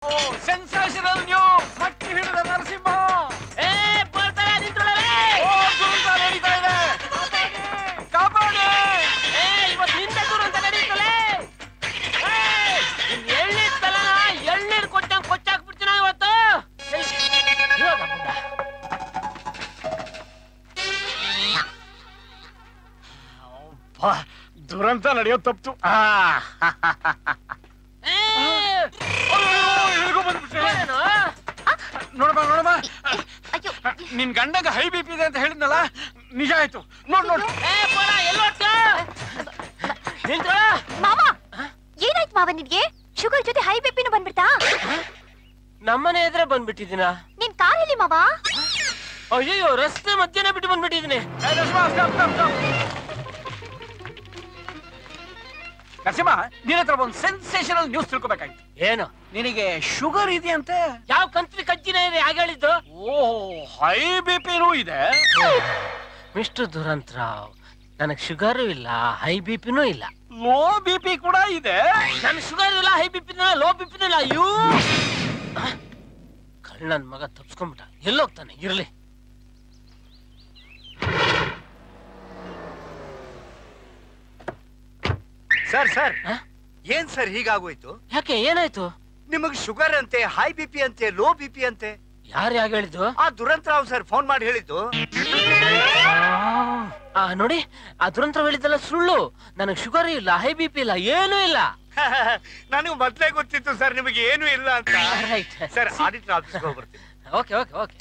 Sensational news! ಮಟ್ಟಿ ಹಿಡಿದ ನರಸಿಂಹ ನಡೀತಾ ಇದೆ. ಕಾಪಾಡಿ! ಇವತ್ತು ಹಿಂದೆ ದುರಂತ ನಡೀತಲೇ. ಎಳ್ನೀರ್ ತಲನ ಎಳ್ನೀರ್ ಕೊಟ್ಟಂಗ್ ಕೊಚ್ಚಾಕ್ಬಿಡ್ತೀನ ಇವತ್ತು. ದುರಂತ ನಡೆಯೋದು ತಪ್ತು. ನೋಡಮ್ಮ ನೋಡಮ್ಮ, ನಿನ್ ಗಂಡಗ ಹೈ ಬಿ ಪಿ ಇದೆ ಅಂತ ಹೇಳಿದ್ನಲ್ಲ, ನಿಜ ಆಯ್ತು. ನೋಡ್ ನೋಡ್. ಮಾವ, ಏನಾಯ್ತು ಮಾವ ನಿನ್ಗೆ? ಶುಗರ್ ಜೊತೆ ಹೈ ಬಿ ಪಿನೂ ಬಂದ್ಬಿಡ್ತಾ? ನಮ್ಮನೆ ಎದುರೇ ಬಂದ್ಬಿಟ್ಟಿದ್ದೀನ. ನಿನ್ ಕಾರ್ ಎಲ್ಲಿ ಮಾವ? ಅಯ್ಯೋ, ರಸ್ತೆ ಮಧ್ಯನೇ ಬಿಟ್ಟು ಬಂದ್ಬಿಟ್ಟಿದ್ದೀನಿ. ನರಸಿಂಹ, ನಿನ್ನ ಹತ್ರ ಒಂದು ಸೆನ್ಸೇಷನಲ್ ನ್ಯೂಸ್ ತಿಳ್ಕೊಬೇಕಾಗಿತ್ತು. ಏನು? ನಿನಗೆ ಶುಗರ್ ಇದೆಯಂತೆ. ಯಾವ ಕಂತ್ರಿ ಕಜ್ಜಿನ ಇದೆ ಹಾಗೆ ಹೇಳಿದ್ದು? ಓಹ್, ಹೈ ಬಿ ಪಿನೂ ಇದೆ. ಮಿಸ್ಟರ್ ದುರಂತರಾವ್, ನನಗ್ ಶುಗರು ಇಲ್ಲ, ಹೈ ಬಿ ಪಿನೂ ಇಲ್ಲ. ಲೋ ಬಿ ಪಿ ಕೂಡ ಇದೆ. ನನ್ ಶುಗರ್ ಇಲ್ಲ, ಹೈ ಬಿ ಪಿನೂ ಇಲ್ಲ, ಲೋ ಬಿ ಪಿನೂ ಇಲ್ಲ. ಅಯ್ಯೋ, ಕಳ್ಳನ್ ಮಗ ತಪ್ಸ್ಕೊಂಡ್ಬಿಟ್ಟ. ಎಲ್ಲೋಗ್ತಾನೆ? ಇರ್ಲಿ. ಸರ್ ಸರ್, ಏನ್ ಸರ್ ಹೀಗಾಗೋಯ್ತು? ಯಾಕೆ, ಏನಾಯ್ತು? ನಿಮಗ್ ಶುಗರ್ ಅಂತೆ, ಹೈ ಬಿ ಪಿ ಅಂತೆ, ಲೋ ಬಿ ಪಿ ಅಂತೆ. ಯಾರು ಯಾಕೆ ಹೇಳಿದ್ದು? ಆ ದುರಂತರಾವ್ ಸರ್ ಫೋನ್ ಮಾಡಿ ಹೇಳಿದ್ದು. ನೋಡಿ, ಆ ದುರಂತರಾವ್ ಹೇಳಿದ್ದಲ್ಲ ಸುಳ್ಳು. ನನಗ್ ಶುಗರ್ ಇಲ್ಲ, ಹೈ ಬಿ ಪಿ ಇಲ್ಲ, ಏನೂ ಇಲ್ಲ. ನನಗೆ ಮೊದ್ಲೇ ಗೊತ್ತಿತ್ತು ಸರ್ ನಿಮಗೆ ಏನು ಇಲ್ಲ ಅಂತ. ಸರ್, ಆಡಿಟರ್ ಆಫೀಸ್ಗೆ ಹೋಗ್ಬರ್ತೀನಿ. Okay okay okay.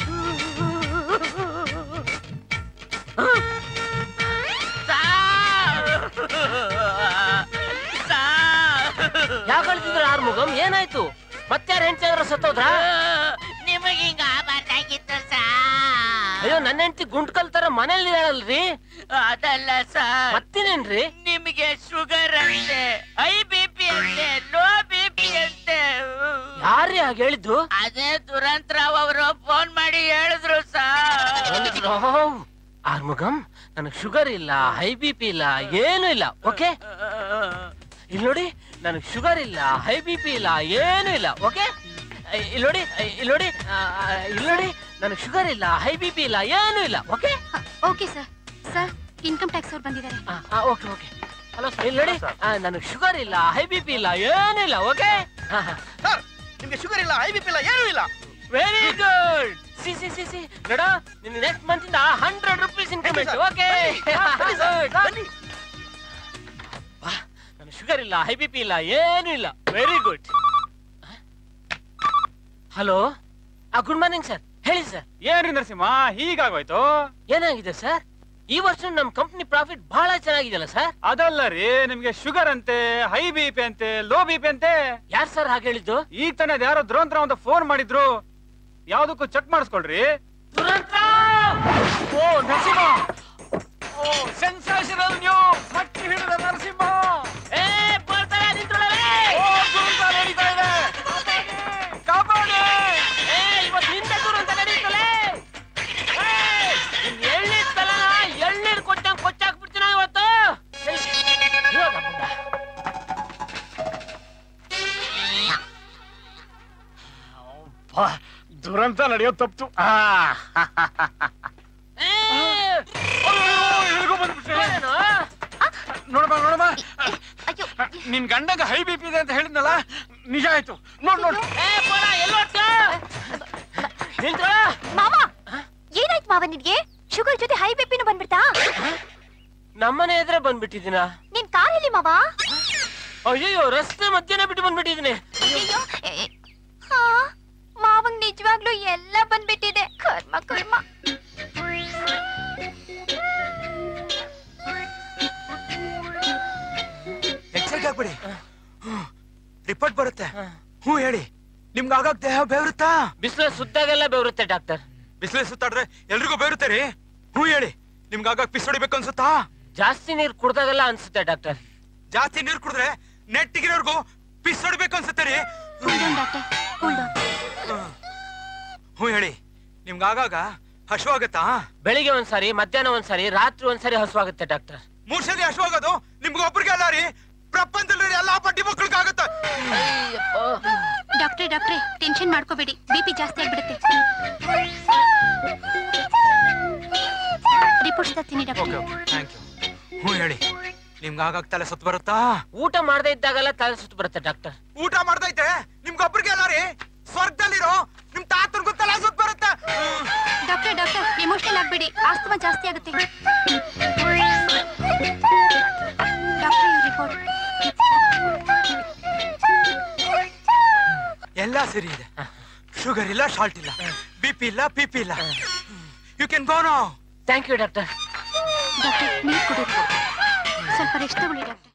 ಯಾಕೆ ಹೇಳ್ತಿದ್ರ ಆರ್ಮುಗಂ? ಏನಾಯ್ತು? ಮತ್ತೆ ಯಾರು ಹೆಂಡತಿ ಆದ್ರೂ ಸತ್ತೋದ್ರ? ನಿಮಗೆ ಹಿಂಗ ಆಗಬಾರ್ದಾಗಿತ್ತು ಸಾ. ಅಯ್ಯೋ, ನನ್ನ ಹೆಂಡತಿ ಗುಂಡ್ಕಲ್ ತರ ಮನೇಲಿ ಇರಲ್ರಿ. ಅದಲ್ಲ ಸರ್, ಮತ್ತೇನೇನ್ರಿ? ನಿಮಗೆ ಶುಗರ್ ಅಂತೆ, ಹೈ ಬಿ ಪಿ ಅಂತೆ, ಲೋ ಬಿ ಪಿ ಅಂತೆ. ಯಾರೇ ಹಾಗೆ ಹೇಳಿದ್ದು? ಅದೇ ದುರಂತರಾವ್ ಅವರು ಫೋನ್ ಮಾಡಿ ಹೇಳಿದ್ರು ಸರ್. ಆರ್ಮುಗಂ, ನನಗ್ ಶುಗರ್ ಇಲ್ಲ, ಹೈ ಬಿ ಪಿ ಇಲ್ಲ, ಏನು ಇಲ್ಲ. ಓಕೆ, ಇಲ್ಲಿ ನೋಡಿ, ನನಗ್ ಶುಗರ್ ಇಲ್ಲ, ಹೈ ಬಿ ಪಿ ಇಲ್ಲ, ಏನು ಇಲ್ಲ. ಓಕೆ, ಇಲ್ಲಿ ನೋಡಿ, ಇಲ್ಲಿ ನೋಡಿ, ಇಲ್ಲಿ ನೋಡಿ, ನನಗ್ ಶುಗರ್ ಇಲ್ಲ, ಹೈ ಬಿ ಪಿ ಇಲ್ಲ, ಏನು ಇಲ್ಲ. Okay okay sir. Sir, income tax ಅವ್ರು ಬಂದಿದ್ದಾರೆ. Okay okay. ಹಲೋ ಸರ್, ಇಲ್ಲಿ ನೋಡಿ, ನನಗ್ ಶುಗರ್ ಇಲ್ಲ, ಹೈ ಬಿ ಪಿ ಇಲ್ಲ, ಏನು ಇಲ್ಲ. ಓಕೆ ಸರ್, ನಿಮ್ಗೆ ಶುಗರ್ ಇಲ್ಲ, ಹೈ ಬಿ ಪಿ ಇಲ್ಲ, ಏನೂ ಇಲ್ಲ. Very good. ಸಿ ನೋಡ, ನಿನ್ನ ನೆಕ್ಸ್ಟ್ ಮಂತ್ ಇಂದ 100 ರೂಪೀಸ್ ಇನ್ಕ್ರಿಮೆಂಟ್. ಓಕೆ, ನನಗೆ ಶುಗರ್ ಇಲ್ಲ, ಹೈ ಬಿ ಪಿ ಇಲ್ಲ, ಏನು ಇಲ್ಲ. Very good. Hello, good morning sir. ಹೇಳಿ ಸರ್. ಏನ್ರಿ ನರಸಿಂಹ, ಹೀಗಾಗೋಯ್ತು? ಏನಾಗಿದೆ ಸರ್? ಈ ವರ್ಷ ನಮ್ ಕಂಪ್ನಿ ಪ್ರಾಫಿಟ್ ಬಹಳ ಚೆನ್ನಾಗಿದೆಯಲ್ಲ ಸರ್? ಅದಲ್ಲ ರೀ, ನಿಮ್ಗೆ ಶುಗರ್ ಅಂತೆ, ಹೈ ಬಿ ಪಿ ಅಂತೆ, ಲೋ ಬಿ ಪಿ ಅಂತೆ. ಯಾರು ಸರ್ ಹಾಗೆ ಹೇಳಿದ್ದು? ಈಗ ತಾನೇ ಯಾರೋ ದುರಂತರಾವ್ ಅಂತ ಫೋನ್ ಮಾಡಿದ್ರು. ಯಾವ್ದಕ್ಕೂ ಚೆಕ್ ಮಾಡಿಸ್ಕೊಳ್ರಿ. ಓ ನರಸಿಂಹ, ಓ ಸೆನ್ಸೇಷನಲ್ ನ್ಯೂಸ್! ಮಟ್ಟಿ ಹಿಡಿದ ನರಸಿಂಹ ದುರಂತ ನಡೀತಾ ಇದೆ. ಕಾಪಾಡಿ! ಇವತ್ತು ಹಿಂದೆ ದುರಂತ ನಡೀತಲೇ. ಎಳ್ನೀರ್ ತಲನ ಎಳ್ನೀರ್ ಕೊಟ್ಟಂಗ್ ಕೊಚ್ಚಾಕ್ಬಿಡ್ತೀನ ಇವತ್ತು. ದುರಂತ ನಡೆಯೋದು ತಪ್ತು. ನೋಡಮ್ಮ ನೋಡಮ್ಮ, ನಿನ್ ಗಂಡಗ ಹೈ ಬಿ ಪಿ ಇದೆ ಅಂತ ಹೇಳಿದ್ನಲ್ಲ, ನಿಜ ಆಯ್ತು. ನೋಡ್ ನೋಡ್. ಮಾವ, ಏನಾಯ್ತು ಮಾವ ನಿನ್ಗೆ? ಶುಗರ್ ಜೊತೆ ಹೈ ಬಿ ಪಿನೂ ಬಂದ್ಬಿಡ್ತಾ? ನಮ್ಮನೆ ಎದುರೇ ಬಂದ್ಬಿಟ್ಟಿದ್ದೀನ. ನಿನ್ ಕಾರ್ ಎಲ್ಲಿ ಮಾವ? ಅಯ್ಯೋ, ರಸ್ತೆ ಮಧ್ಯನೇ ಬಿಟ್ಟು ಬಂದ್ಬಿಟ್ಟಿದ್ದೀನಿ. ಮಾವಂಗ್ ನಿಜವಾಗ್ಲೂ ಎಲ್ಲ ಬಂದ್ಬಿಟ್ಟಿದೆ. ಕರ್ಮ ಕರ್ಮ. ಆಗ್ಬಿಡಿ, ರಿಪೋರ್ಟ್ ಬರುತ್ತೆ. ಹ್ಞೂ ಹೇಳಿ. ನಿಮ್ಗೆ ಆಗಾಗ ದೇಹ ಬೇವರುತ್ತಾ? ಬಿಸಿಲು ಸುತ್ತಾಗೆಲ್ಲ ಬೆವರುತ್ತೆ ಡಾಕ್ಟರ್. ಬಿಸಿಲು ಸುತ್ತಾಡ್ರೆ ಎಲ್ರಿಗೂ ಬೇರುತ್ತೆ ರೀ. ಹ್ಞೂ ಹೇಳಿ. ನಿಮ್ಗೆ ಆಗಾಗ ಪಿಸ್ ಹೊಡಿಬೇಕು ಅನ್ಸುತ್ತಾ? ಜಾಸ್ತಿ ನೀರು ಕುಡ್ದಾಗೆಲ್ಲ ಅನ್ಸುತ್ತೆ ಡಾಕ್ಟರ್. ಜಾಸ್ತಿ ನೀರು ಕುಡಿದ್ರೆ ನೆಟ್ಟಿಗಿರೋರ್ಗು ಪಿಸ್ ಹೊಡಿಬೇಕು ಅನ್ಸುತ್ತೆ ರೀ. ಹ್ಞೂ ಹೇಳಿ. ನಿಮ್ಗೆ ಆಗಾಗ ಹಸುವಾಗತ್ತಾ? ಬೆಳಿಗ್ಗೆ ಒಂದ್ಸಾರಿ, ಮಧ್ಯಾಹ್ನ ಒಂದ್ಸಾರಿ, ರಾತ್ರಿ ಒಂದ್ಸಾರಿ ಹಸುವಾಗುತ್ತೆ ಡಾಕ್ಟರ್. 3 ಸರಿ ಹಸುವಾಗೋದು ನಿಮ್ಗೆ ಒಬ್ರಿಗೆ ಅಲ್ಲ ರೀ, ಪ್ರಪಂಚದಲ್ಲಿ ಎಲ್ಲಾ ಬಡ್ಡಿ ಮಕ್ಕಳಿಗಾಗತ್ತ. ಡಾಕ್ಟ್ರೆ ಟೆನ್ಷನ್ ಮಾಡ್ಕೋಬೇಡಿ, ಬಿಪಿ ಜಾಸ್ತಿ ಆಗ್ಬಿಡುತ್ತೆ. ರಿಪೋರ್ಟ್ಸ್ ತರ್ತೀನಿ ಡಾಕ್ಟರ್. Thank you. ಹ್ಞೂ ಹೇಳಿ, ನಿಮ್ಗೆ ಆಗಾಗ ತಲೆ ಸುತ್ತ ಬರುತ್ತಾ? ಊಟ ಮಾಡದೇ ಇದ್ದಾಗೆಲ್ಲ ತಲೆ ಸುತ್ತ ಬರುತ್ತೆ ಡಾಕ್ಟರ್. ಊಟ ಮಾಡ್ದೈತೆ ನಿಮ್ಗೊಬ್ರಿಗೆ ಅಲ್ಲ ರೀ, ಸ್ವರ್ಗದಲ್ಲಿರೋ ನಿಮ್ ತಾತನ್ಗೂ ತಲೆ ಸುತ್ತ ಬರುತ್ತೆ. ಡಾಕ್ಟರ್ ಎಮೋಷನಲ್ ಆಗ್ಬೇಡಿ, ಆಸ್ತಮಾ ಜಾಸ್ತಿ ಆಗುತ್ತೆ. ಡಾಕ್ಟರ್ ರಿಪೋರ್ಟ್ ಎಲ್ಲ ಸರಿ ಇದೆ. ಶುಗರ್ ಇಲ್ಲ, ಶಾಲ್ಟ್ ಇಲ್ಲ, ಬಿಪಿ ಇಲ್ಲ, ಪಿಪಿ ಇಲ್ಲ. You can go now. Thank you doctor. ನೀರು ಕುಡಿಬೇಕು, ಸ್ವಲ್ಪ ರೆಸ್ಟ್ ತಗೊಳ್ಳಿ ಡಾಕ್ಟರ್.